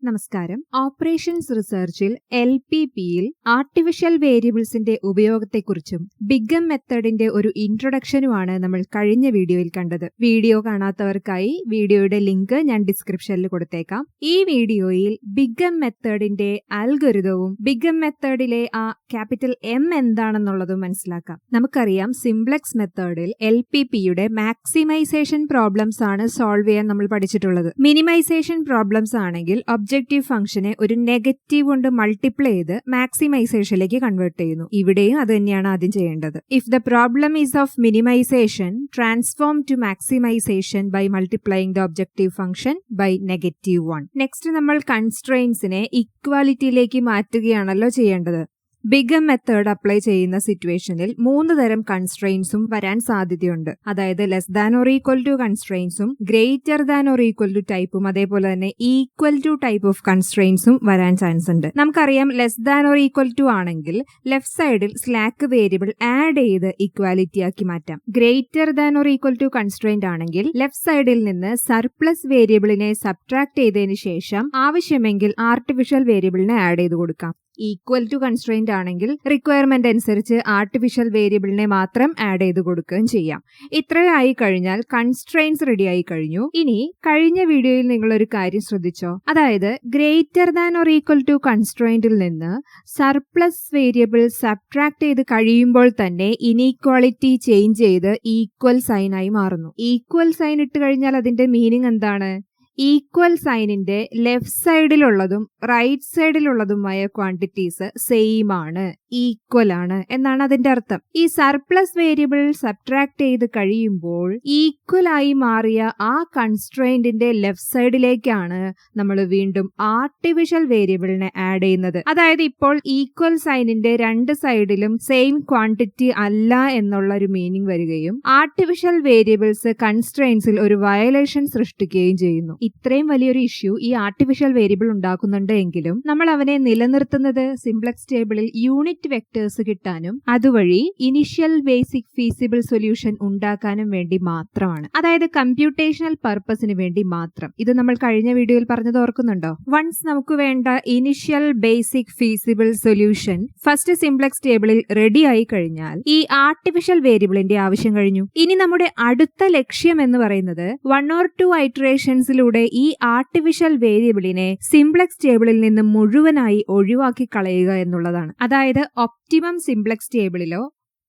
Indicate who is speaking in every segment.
Speaker 1: നമസ്കാരം. Operations റിസർച്ചിൽ LPPയിൽ artificial വേരിയബിൾസിന്റെ ഉപയോഗത്തെക്കുറിച്ചും big M മെത്തേഡിന്റെ ഒരു ഇൻട്രൊഡക്ഷനുമാണ് നമ്മൾ കഴിഞ്ഞ വീഡിയോയിൽ കണ്ടത്. വീഡിയോ കാണാത്തവർക്കായി വീഡിയോയുടെ ലിങ്ക് ഞാൻ ഡിസ്ക്രിപ്ഷനിൽ കൊടുത്തേക്കാം. ഈ വീഡിയോയിൽ ബിഗ് എം മെത്തേഡിന്റെ അൽഗോരിതവും ബിഗ് എം മെത്തേഡിലെ ആ ക്യാപിറ്റൽ M എന്താണെന്നുള്ളതും മനസ്സിലാക്കാം. നമുക്കറിയാം, സിംപ്ലക്സ് മെത്തേഡിൽ LPPയുടെ മാക്സിമൈസേഷൻ പ്രോബ്ലംസ് ആണ് സോൾവ് ചെയ്യാൻ നമ്മൾ പഠിച്ചിട്ടുള്ളത്. മിനിമൈസേഷൻ പ്രോബ്ലംസ് ആണെങ്കിൽ ഒബ്ജക്റ്റീവ് ഫംഗ്ഷനെ ഒരു നെഗറ്റീവ് കൊണ്ട് മൾട്ടിപ്ലൈ ചെയ്ത് മാക്സിമൈസേഷനിലേക്ക് കൺവേർട്ട് ചെയ്യുന്നു. ഇവിടെയും അത് തന്നെയാണ് ആദ്യം ചെയ്യേണ്ടത്. If the problem is of minimisation, transform to maximisation by multiplying the objective function by -1. Next നമ്മൾ കൺസ്ട്രെയിൻസിനെ ഇക്വാലിറ്റിയിലേക്ക് മാറ്റുകയാണല്ലോ ചെയ്യേണ്ടത്. ബിഗ് എം മെത്തേഡ് അപ്ലൈ ചെയ്യുന്ന സിറ്റുവേഷനിൽ 3 തരം കൺസ്ട്രെയിൻസും വരാൻ സാധ്യതയുണ്ട്. അതായത് less than or equal to കൺസ്ട്രെയിൻസും, greater than or equal to ടൈപ്പും, അതേപോലെ തന്നെ ഈക്വൽ ടു ടൈപ്പ് ഓഫ് കൺസ്ട്രെയിൻസും വരാൻ ചാൻസ് ഉണ്ട്. നമുക്കറിയാം, less than or equal to ആണെങ്കിൽ ലെഫ്റ്റ് സൈഡിൽ സ്ലാക്ക് വേരിയബിൾ ആഡ് ചെയ്ത് ഇക്വാലിറ്റി ആക്കി മാറ്റാം. Greater than or equal to constraint ആണെങ്കിൽ ലെഫ്റ്റ് സൈഡിൽ നിന്ന് സർപ്ലസ് വേരിയബിളിനെ സബ്ട്രാക്ട് ചെയ്തതിനു ശേഷം ആവശ്യമെങ്കിൽ ആർട്ടിഫിഷ്യൽ വേരിയബിളിനെ ആഡ് ചെയ്ത് കൊടുക്കാം. ഈക്വൽ ടു കൺസ്ട്രെയിന്റ് ആണെങ്കിൽ റിക്വയർമെന്റ് അനുസരിച്ച് ആർട്ടിഫിഷ്യൽ വേരിയബിളിനെ മാത്രം ആഡ് ചെയ്ത് കൊടുക്കുകയും ചെയ്യാം. ഇത്രയായി കഴിഞ്ഞാൽ കൺസ്ട്രെയിൻസ് റെഡി ആയി കഴിഞ്ഞു. ഇനി കഴിഞ്ഞ വീഡിയോയിൽ നിങ്ങൾ ഒരു കാര്യം ശ്രദ്ധിച്ചോ? അതായത് greater than or equal to കൺസ്ട്രെയിന്റിൽ നിന്ന് സർപ്ലസ് വേരിയബിൾ സബ്ട്രാക്ട് ചെയ്ത് കഴിയുമ്പോൾ തന്നെ ഇനീക്വാളിറ്റി ചേഞ്ച് ചെയ്ത് ഈക്വൽ സൈൻ ആയി മാറുന്നു. ഈക്വൽ സൈൻ ഇട്ട് കഴിഞ്ഞാൽ അതിന്റെ മീനിങ് എന്താണ്? ഈക്വൽ സൈനിന്റെ ലെഫ്റ്റ് സൈഡിലുള്ളതും റൈറ്റ് സൈഡിലുള്ളതുമായ ക്വാണ്ടിറ്റീസ് സെയിം ആണ്, ഈക്വൽ ആണ് എന്നാണ് അതിന്റെ അർത്ഥം. ഈ സർപ്ലസ് വേരിയബിൾ സബ്ട്രാക്ട് ചെയ്ത് കഴിയുമ്പോൾ ഈക്വൽ ആയി മാറിയ ആ കൺസ്ട്രെയിന്റിന്റെ ലെഫ്റ്റ് സൈഡിലേക്കാണ് നമ്മൾ വീണ്ടും ആർട്ടിഫിഷ്യൽ വേരിയബിളിനെ ആഡ് ചെയ്യുന്നത്. അതായത് ഇപ്പോൾ ഈക്വൽ സൈനിന്റെ രണ്ട് സൈഡിലും സെയിം ക്വാണ്ടിറ്റി അല്ല എന്നുള്ള ഒരു മീനിങ് വരികയും ആർട്ടിഫിഷ്യൽ വേരിയബിൾസ് കൺസ്ട്രെയിൻസിൽ ഒരു വയലേഷൻ സൃഷ്ടിക്കുകയും ചെയ്യുന്നു. ഇത്രയും വലിയൊരു ഇഷ്യൂ ഈ ആർട്ടിഫിഷ്യൽ വേരിയബിൾ ഉണ്ടാക്കുന്നുണ്ട് എങ്കിലും നമ്മൾ അവനെ നിലനിർത്തുന്നത് സിംപ്ലക്സ് ടേബിളിൽ യൂണിറ്റ് വെക്ടേഴ്സ് കിട്ടാനും അതുവഴി ഇനിഷ്യൽ ബേസിക് ഫീസിബിൾ സൊല്യൂഷൻ ഉണ്ടാക്കാനും വേണ്ടി മാത്രമാണ്. അതായത് കമ്പ്യൂട്ടേഷണൽ പർപ്പസിന് വേണ്ടി മാത്രം. ഇത് നമ്മൾ കഴിഞ്ഞ വീഡിയോയിൽ പറഞ്ഞത് ഓർക്കുന്നുണ്ടോ? വൺസ് നമുക്ക് വേണ്ട initial basic feasible solution first simplex ടേബിളിൽ റെഡി ആയി കഴിഞ്ഞാൽ ഈ ആർട്ടിഫിഷ്യൽ വേരിയബിളിന്റെ ആവശ്യം കഴിഞ്ഞു. ഇനി നമ്മുടെ അടുത്ത ലക്ഷ്യം എന്ന് പറയുന്നത് 1 or 2 ഐറ്ററേഷൻസിലൂടെ ഈ ആർട്ടിഫിഷ്യൽ വേരിയബിളിനെ സിംപ്ലക്സ് ടേബിളിൽ നിന്ന് മുഴുവനായി ഒഴിവാക്കി കളയുക എന്നുള്ളതാണ്. അതായത് ഒപ്റ്റിമം സിംപ്ലക്സ് ടേബിളിലോ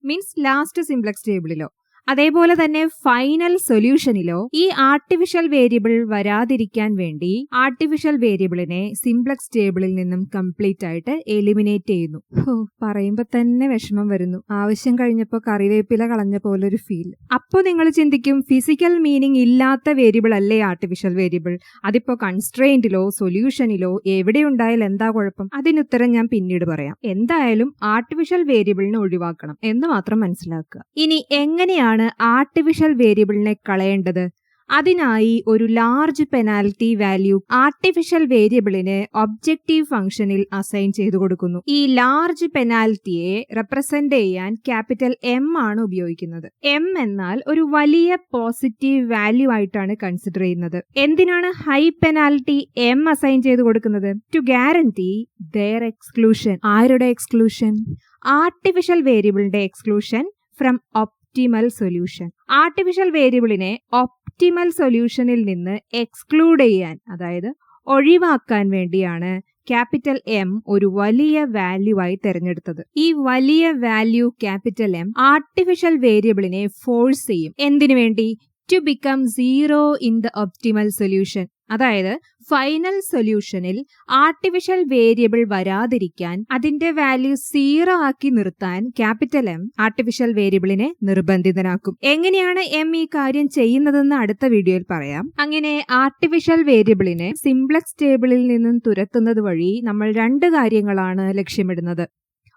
Speaker 1: മീൻസ് ലാസ്റ്റ് സിംപ്ലക്സ് ടേബിളിലോ അതേപോലെ തന്നെ ഫൈനൽ സൊല്യൂഷനിലോ ഈ ആർട്ടിഫിഷ്യൽ വേരിയബിൾ വരാതിരിക്കാൻ വേണ്ടി ആർട്ടിഫിഷ്യൽ വേരിയബിളിനെ സിംപ്ലക്സ് ടേബിളിൽ നിന്നും കംപ്ലീറ്റ് ആയിട്ട് എലിമിനേറ്റ് ചെയ്യുന്നു. പറയുമ്പോ തന്നെ വിഷമം വരുന്നു. ആവശ്യം കഴിഞ്ഞപ്പോ കറിവേപ്പില കളഞ്ഞ പോലെ ഒരു ഫീൽ. അപ്പോ നിങ്ങൾ ചിന്തിക്കും, ഫിസിക്കൽ മീനിങ് ഇല്ലാത്ത വേരിയബിൾ അല്ലേ ആർട്ടിഫിഷ്യൽ വേരിയബിൾ? അതിപ്പോ കൺസ്ട്രെയിന്റിലോ സൊല്യൂഷനിലോ എവിടെ ഉണ്ടായാൽ എന്താ കുഴപ്പം? അതിനുത്തരം ഞാൻ പിന്നീട് പറയാം. എന്തായാലും ആർട്ടിഫിഷ്യൽ വേരിയബിളിനെ ഒഴിവാക്കണം എന്ന് മാത്രം മനസ്സിലാക്കുക. ഇനി എങ്ങനെയാണ് ആർട്ടിഫിഷ്യൽ വേരിയബിളിനെ കളയേണ്ടത്? അതിനായി ഒരു ലാർജ് പെനാൽറ്റി വാല്യൂ ആർട്ടിഫിഷ്യൽ വേരിയബിളിന് ഒബ്ജക്റ്റീവ് ഫംഗ്ഷനിൽ അസൈൻ ചെയ്തു കൊടുക്കുന്നു. ഈ ലാർജ് പെനാൽറ്റിയെ റെപ്രസെന്റ് ചെയ്യാൻ ക്യാപിറ്റൽ M ആണ് ഉപയോഗിക്കുന്നത്. M എന്നാൽ ഒരു വലിയ പോസിറ്റീവ് വാല്യൂ ആയിട്ടാണ് കൺസിഡർ ചെയ്യുന്നത്. എന്തിനാണ് ഹൈ പെനാൽറ്റി M അസൈൻ ചെയ്തു കൊടുക്കുന്നത്? To guarantee their exclusion. ആരുടെ എക്സ്ക്ലൂഷൻ? ആർട്ടിഫിഷ്യൽ വേരിയബിളിന്റെ exclusion from optimal solution. Artificial വേരിയബിളിനെ ഒപ്റ്റിമൽ സൊല്യൂഷനിൽ നിന്ന് എക്സ്ക്ലൂഡ് ചെയ്യാൻ, അതായത് ഒഴിവാക്കാൻ വേണ്ടിയാണ് ക്യാപിറ്റൽ M ഒരു വലിയ വാല്യൂ ആയി തെരഞ്ഞെടുത്തത്. ഈ വലിയ വാല്യൂ ക്യാപിറ്റൽ M ആർട്ടിഫിഷ്യൽ വേരിയബിളിനെ ഫോഴ്സ് ചെയ്യും. എന്തിനു വേണ്ടി? To become 0 in the optimal solution. അതായത് ഫൈനൽ സൊല്യൂഷനിൽ ആർട്ടിഫിഷ്യൽ വേരിയബിൾ വരാതിരിക്കാൻ, അതിന്റെ വാല്യൂ 0 ആക്കി നിർത്താൻ ക്യാപിറ്റൽ M ആർട്ടിഫിഷ്യൽ വേരിയബിളിനെ നിർബന്ധിതനാക്കും. എങ്ങനെയാണ് M ഈ കാര്യം ചെയ്യുന്നതെന്ന് അടുത്ത വീഡിയോയിൽ പറയാം. അങ്ങനെ ആർട്ടിഫിഷ്യൽ വേരിയബിളിനെ സിംപ്ലക്സ് ടേബിളിൽ നിന്നും തുരത്തുന്നത് വഴി നമ്മൾ 2 കാര്യങ്ങളാണ് ലക്ഷ്യമിടുന്നത്.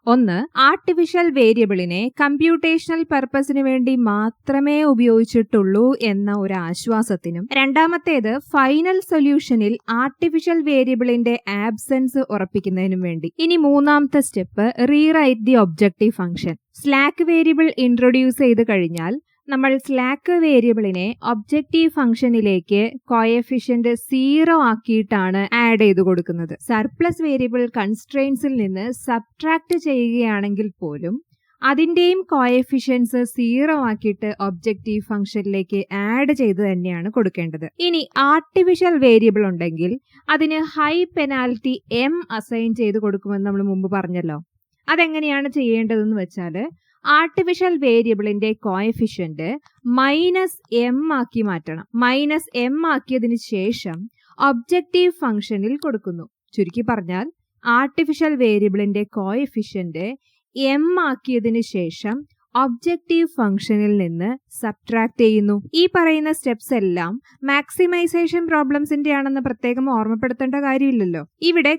Speaker 1: ഒന്ന്, ആർട്ടിഫിഷ്യൽ വേരിയബിളിനെ കമ്പ്യൂട്ടേഷണൽ പർപ്പസിന് വേണ്ടി മാത്രമേ ഉപയോഗിച്ചിട്ടുള്ളൂ എന്ന ഒരു ആശ്വാസത്തിനും, രണ്ടാമത്തേത് ഫൈനൽ സൊല്യൂഷനിൽ ആർട്ടിഫിഷ്യൽ വേരിയബിളിന്റെ ആബ്സെൻസ് ഉറപ്പിക്കുന്നതിനും വേണ്ടി. ഇനി മൂന്നാമത്തെ step, rewrite the objective function. Slack variable introduce ചെയ്ത് കഴിഞ്ഞാൽ നമ്മൾ സ്ലാക്ക് വേരിയബിളിനെ ഒബ്ജക്റ്റീവ് ഫംഗ്ഷനിലേക്ക് കോഎഫിഷ്യന്റ് 0 ആക്കിയിട്ടാണ് ആഡ് ചെയ്ത് കൊടുക്കുന്നത്. സർപ്ലസ് വേരിയബിൾ കൺസ്ട്രെയിൻസിൽ നിന്ന് സബ്ട്രാക്ട് ചെയ്യുകയാണെങ്കിൽ പോലും അതിന്റെയും കോഎഫിഷ്യൻസ് 0 ആക്കിയിട്ട് ഒബ്ജക്റ്റീവ് ഫംഗ്ഷനിലേക്ക് ആഡ് ചെയ്ത് തന്നെയാണ് കൊടുക്കേണ്ടത്. ഇനി ആർട്ടിഫിഷ്യൽ വേരിയബിൾ ഉണ്ടെങ്കിൽ അതിന് ഹൈ പെനാൽറ്റി m അസൈൻ ചെയ്ത് കൊടുക്കുമെന്ന് നമ്മൾ മുമ്പ് പറഞ്ഞല്ലോ. അതെങ്ങനെയാണ് ചെയ്യേണ്ടതെന്ന് വെച്ചാൽ ആർട്ടിഫിഷ്യൽ വേരിയബിളിന്റെ കോഎഫിഷ്യന്റ് -m ആക്കി മാറ്റണം. -m ആക്കിയതിന് ശേഷം ഒബ്ജക്റ്റീവ് ഫംഗ്ഷനിൽ കൊടുക്കുന്നു. ചുരുക്കി പറഞ്ഞാൽ ആർട്ടിഫിഷ്യൽ വേരിയബിളിന്റെ കോഎഫിഷ്യന്റ് m ആക്കിയതിന് ശേഷം ഒബ്ജക്റ്റീവ് ഫംഗ്ഷനിൽ നിന്ന് സബ്ട്രാക്ട് ചെയ്യുന്നു. ഈ പറയുന്ന സ്റ്റെപ്സ് എല്ലാം മാക്സിമൈസേഷൻ പ്രോബ്ലംസിന്റെ ആണെന്ന് പ്രത്യേകം ഓർമ്മപ്പെടുത്തേണ്ട കാര്യമില്ലല്ലോ. ഇവിടെ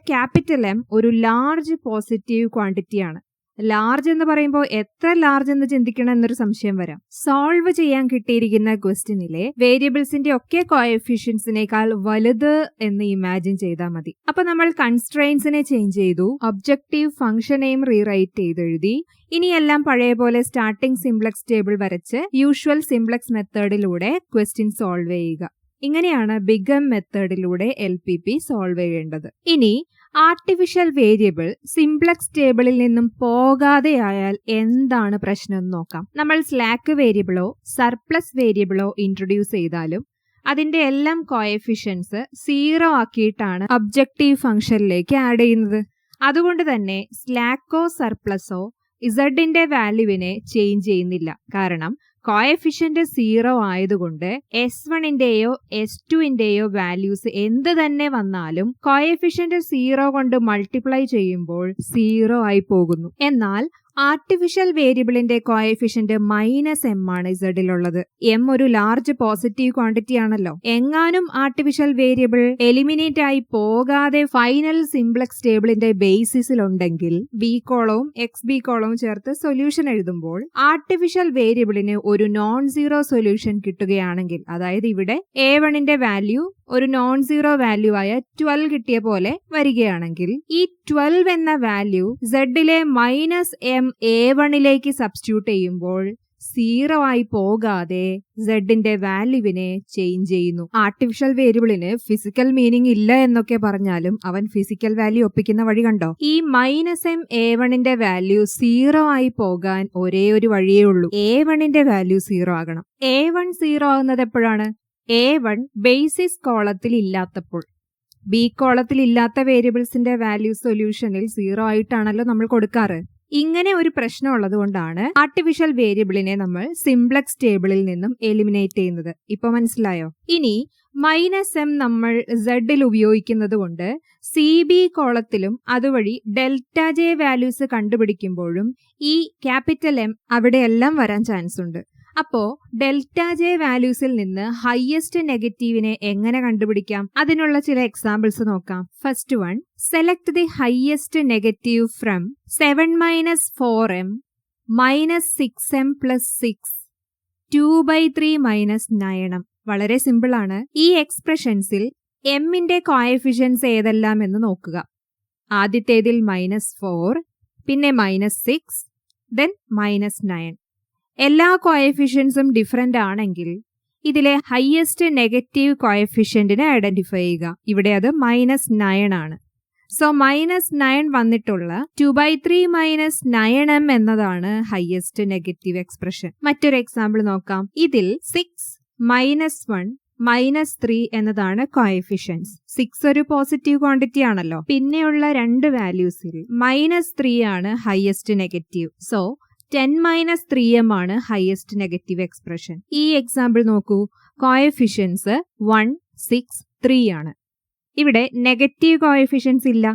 Speaker 1: M ഒരു ലാർജ് പോസിറ്റീവ് ക്വാണ്ടിറ്റി ആണ്. ലാർജ് എന്ന് പറയുമ്പോൾ എത്ര ലാർജ് എന്ന് ചിന്തിക്കണം എന്നൊരു സംശയം വരാം. സോൾവ് ചെയ്യാൻ കിട്ടിയിരിക്കുന്ന ക്വസ്റ്റ്യനിലെ വേരിയബിൾസിന്റെ ഒക്കെ കോഎഫിഷ്യൻസിനേക്കാൾ വലുത് എന്ന് ഇമാജിൻ ചെയ്താൽ മതി. അപ്പൊ നമ്മൾ കൺസ്ട്രെയിൻസിനെ ചേഞ്ച് ചെയ്തു, ഒബ്ജക്റ്റീവ് ഫംഗ്ഷനെയും റീറൈറ്റ് ചെയ്തെഴുതി. ഇനിയെല്ലാം പഴയ പോലെ സ്റ്റാർട്ടിംഗ് സിംപ്ലക്സ് ടേബിൾ വരച്ച് യൂഷ്വൽ സിംപ്ലക്സ് മെത്തേഡിലൂടെ ക്വസ്റ്റ്യൻ സോൾവ് ചെയ്യുക. ഇങ്ങനെയാണ് ബിഗ് എം മെത്തേഡിലൂടെ LPP സോൾവ് ചെയ്യേണ്ടത്. ഇനി ആർട്ടിഫിഷ്യൽ വേരിയബിൾ സിംപ്ലക്സ് ടേബിളിൽ നിന്നും പോകാതെയായാൽ എന്താണ് പ്രശ്നം എന്ന് നോക്കാം. നമ്മൾ സ്ലാക്ക് വേരിയബിളോ സർപ്ലസ് വേരിയബിളോ ഇൻട്രൊഡ്യൂസ് ചെയ്താലും അതിന്റെ എല്ലാം കോഎഫിഷ്യൻസ് 0 ആക്കിയിട്ടാണ് ഒബ്ജക്റ്റീവ് ഫംഗ്ഷനിലേക്ക് ആഡ് ചെയ്യുന്നത്. അതുകൊണ്ട് തന്നെ സ്ലാക്കോ സർപ്ലസോ ഇസഡിന്റെ വാല്യൂവിനെ ചേഞ്ച് ചെയ്യുന്നില്ല. കാരണം കോഎഫിഷ്യന്റ് 0 ആയതുകൊണ്ട് S1ന്റെയോ S2ന്റെയോ വാല്യൂസ് എന്ത് തന്നെ വന്നാലും കോഎഫിഷ്യന്റ് 0 കൊണ്ട് മൾട്ടിപ്ലൈ ചെയ്യുമ്പോൾ 0 ആയി പോകുന്നു. എന്നാൽ ആർട്ടിഫിഷ്യൽ വേരിയബിളിന്റെ കോഎഫിഷ്യന്റ് -m ആണ് ഇസഡിലുള്ളത്. m ഒരു ലാർജ് പോസിറ്റീവ് ക്വാണ്ടിറ്റി ആണല്ലോ. എങ്ങാനും ആർട്ടിഫിഷ്യൽ വേരിയബിൾ എലിമിനേറ്റ് ആയി പോകാതെ ഫൈനൽ സിംപ്ലക്സ് ടേബിളിന്റെ ബേസിസിലുണ്ടെങ്കിൽ ബി കോളവും XB കോളവും ചേർത്ത് സൊല്യൂഷൻ എഴുതുമ്പോൾ ആർട്ടിഫിഷ്യൽ വേരിയബിളിന് ഒരു നോൺ സീറോ സൊല്യൂഷൻ കിട്ടുകയാണെങ്കിൽ, അതായത് ഇവിടെ A1ന്റെ വാല്യൂ ഒരു നോൺ സീറോ വാല്യൂ ആയ 12 കിട്ടിയ പോലെ വരികയാണെങ്കിൽ ഈ 12 എന്ന വാല്യൂ Zലെ -m A1ലേക്ക് സബ്സ്റ്റിറ്റ്യൂട്ട് ചെയ്യുമ്പോൾ 0 ആയി പോകാതെ Zന്റെ വാല്യൂവിനെ ചേഞ്ച് ചെയ്യുന്നു. ആർട്ടിഫിഷ്യൽ വേരിയബിളിന് ഫിസിക്കൽ മീനിങ് ഇല്ല എന്നൊക്കെ പറഞ്ഞാലും അവൻ ഫിസിക്കൽ വാല്യൂ ഒപ്പിക്കുന്ന വഴി കണ്ടോ? ഈ -m A1ന്റെ വാല്യൂ 0 ആയി പോകാൻ ഒരേ ഒരു വഴിയേ ഉള്ളൂ. A1ന്റെ വാല്യൂ 0 ആകണം. A1 0 ആകുന്നത് എപ്പോഴാണ്? A1 ബേസിസ് കോളത്തിൽ ഇല്ലാത്തപ്പോൾ. ബി കോളത്തിൽ ഇല്ലാത്ത വേരിയബിൾസിന്റെ വാല്യൂ സൊല്യൂഷനിൽ 0 ആയിട്ടാണല്ലോ നമ്മൾ കൊടുക്കാറ്. ഇങ്ങനെ ഒരു പ്രശ്നം ഉള്ളതുകൊണ്ടാണ് ആർട്ടിഫിഷ്യൽ വേരിയബിളിനെ നമ്മൾ സിംപ്ലക്സ് ടേബിളിൽ നിന്നും എലിമിനേറ്റ് ചെയ്യുന്നത്. ഇപ്പൊ മനസ്സിലായോ? ഇനി -m നമ്മൾ Zൽ ഉപയോഗിക്കുന്നത് കൊണ്ട് CB കോളത്തിലും അതുവഴി ΔJ വാല്യൂസ് കണ്ടുപിടിക്കുമ്പോഴും ഈ M അവിടെയെല്ലാം വരാൻ ചാൻസ് ഉണ്ട്. അപ്പോ ΔJ വാല്യൂസിൽ നിന്ന് ഹയസ്റ്റ് നെഗറ്റീവിനെ എങ്ങനെ കണ്ടുപിടിക്കാം? അതിനുള്ള ചില എക്സാമ്പിൾസ് നോക്കാം. First one, select the highest negative from 7 - 4m -6m + 6 2/3 - 9m. വളരെ സിമ്പിൾ ആണ്. ഈ എക്സ്പ്രഷൻസിൽ mന്റെ കോഎഫിഷ്യൻസ് ഏതെല്ലാം എന്ന് നോക്കുക. ആദ്യത്തേതിൽ -4, പിന്നെ -6, then -9. എല്ലാ കോഎഫിഷ്യൻസും ഡിഫറന്റ് ആണെങ്കിൽ ഇതിലെ ഹയസ്റ്റ് നെഗറ്റീവ് കോഎഫിഷ്യന്റിനെ ഐഡന്റിഫൈ ചെയ്യുക. ഇവിടെ അത് -9 ആണ്. സോ -9 വന്നിട്ടുള്ള 2/3 - 9m എന്നതാണ് ഹയസ്റ്റ് നെഗറ്റീവ് എക്സ്പ്രഷൻ. മറ്റൊരു എക്സാമ്പിൾ നോക്കാം. ഇതിൽ 6, -1, -3 എന്നതാണ് കോഎഫിഷ്യൻസ്. 6 ഒരു പോസിറ്റീവ് ക്വാണ്ടിറ്റി ആണല്ലോ. പിന്നെയുള്ള രണ്ട് വാല്യൂസിൽ -3 ആണ് ഹയസ്റ്റ് നെഗറ്റീവ്. സോ 10 - 3m ആണ് ഹയസ്റ്റ് നെഗറ്റീവ് എക്സ്പ്രഷൻ. ഈ എക്സാമ്പിൾ നോക്കൂ. കോഎഫിഷ്യൻസ് 1, 6, 3 ആണ്. ഇവിടെ നെഗറ്റീവ് കോഎഫിഷ്യൻസ് ഇല്ല.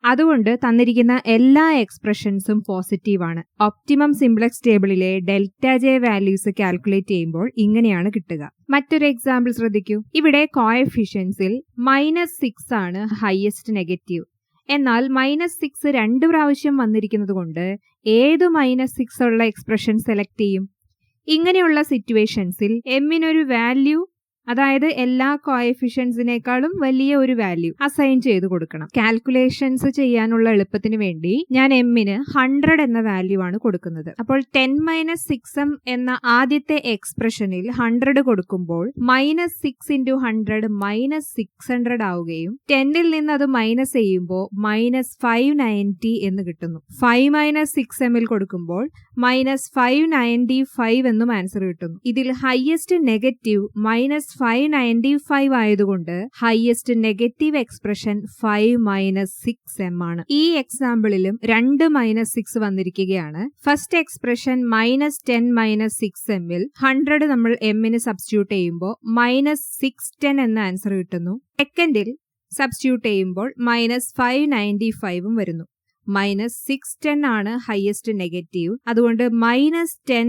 Speaker 1: അതുകൊണ്ട് തന്നിരിക്കുന്ന എല്ലാ എക്സ്പ്രഷൻസും പോസിറ്റീവ് ആണ്. ഒപ്റ്റിമം സിംപ്ലക്സ് ടേബിളിലെ ΔJ വാല്യൂസ് കാൽക്കുലേറ്റ് ചെയ്യുമ്പോൾ ഇങ്ങനെയാണ് കിട്ടുക. മറ്റൊരു എക്സാമ്പിൾ ശ്രദ്ധിക്കൂ. ഇവിടെ കോഎഫിഷ്യൻസിൽ -6 ആണ് ഹയസ്റ്റ് നെഗറ്റീവ്. എന്നാൽ -6 2 പ്രാവശ്യം വന്നിരിക്കുന്നത് കൊണ്ട് ഏത് -6 ഉള്ള എക്സ്പ്രഷൻ സെലക്ട് ചെയ്യും? ഇങ്ങനെയുള്ള സിറ്റുവേഷൻസിൽ mനൊരു വാല്യൂ അതായത് എല്ലാ കോഎഫിഷ്യൻസിനേക്കാളും വലിയ ഒരു വാല്യൂ അസൈൻ ചെയ്ത് കൊടുക്കണം. കാൽക്കുലേഷൻസ് ചെയ്യാനുള്ള എളുപ്പത്തിന് വേണ്ടി ഞാൻ എമ്മിന് 100 എന്ന വാല്യൂ ആണ് കൊടുക്കുന്നത്. അപ്പോൾ 10 - 6m എന്ന ആദ്യത്തെ എക്സ്പ്രഷനിൽ 100 കൊടുക്കുമ്പോൾ -6 × 100 -600 ആവുകയും 10ൽ നിന്ന് അത് മൈനസ് ചെയ്യുമ്പോൾ -590 എന്ന് കിട്ടുന്നു. 5 - 6m കൊടുക്കുമ്പോൾ -595 എന്നും ആൻസർ കിട്ടുന്നു. ഇതിൽ ഹയസ്റ്റ് നെഗറ്റീവ് -595 ആയതുകൊണ്ട് ഹയസ്റ്റ് നെഗറ്റീവ് എക്സ്പ്രഷൻ 5 - 6m ആണ്. ഈ എക്സാമ്പിളിലും 2 -6 വന്നിരിക്കുകയാണ്. ഫസ്റ്റ് എക്സ്പ്രഷൻ -10 - 6mൽ 100 നമ്മൾ എമ്മിന് സബ്സ്റ്റിറ്റ്യൂട്ട് ചെയ്യുമ്പോൾ -610 എന്ന ആൻസർ കിട്ടുന്നു. സെക്കൻഡിൽ സബ്സ്റ്റിറ്റ്യൂട്ട് ചെയ്യുമ്പോൾ -595 വരുന്നു. -610 ആണ് ഹയസ്റ്റ് നെഗറ്റീവ്. അതുകൊണ്ട് -10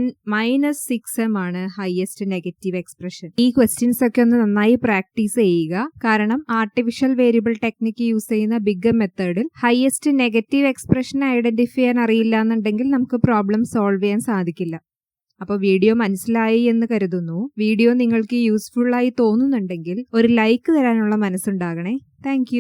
Speaker 1: - 6m ആണ് ഹയസ്റ്റ് നെഗറ്റീവ് എക്സ്പ്രഷൻ. ഈ ക്വസ്റ്റ്യൻസ് ഒക്കെ ഒന്ന് നന്നായി പ്രാക്ടീസ് ചെയ്യുക. കാരണം ആർട്ടിഫിഷ്യൽ വേരിയബിൾ ടെക്നിക്ക് യൂസ് ചെയ്യുന്ന ബിഗ്ഗം മെത്തേഡിൽ ഹയസ്റ്റ് നെഗറ്റീവ് എക്സ്പ്രഷൻ ഐഡന്റിഫൈ ചെയ്യാൻ അറിയില്ല എന്നുണ്ടെങ്കിൽ നമുക്ക് പ്രോബ്ലം സോൾവ് ചെയ്യാൻ സാധിക്കില്ല. അപ്പോൾ വീഡിയോ മനസ്സിലായി എന്ന് കരുതുന്നു. വീഡിയോ നിങ്ങൾക്ക് യൂസ്ഫുൾ ആയി തോന്നുന്നുണ്ടെങ്കിൽ ഒരു ലൈക്ക് തരാനുള്ള മനസ്സുണ്ടാകണേ. താങ്ക്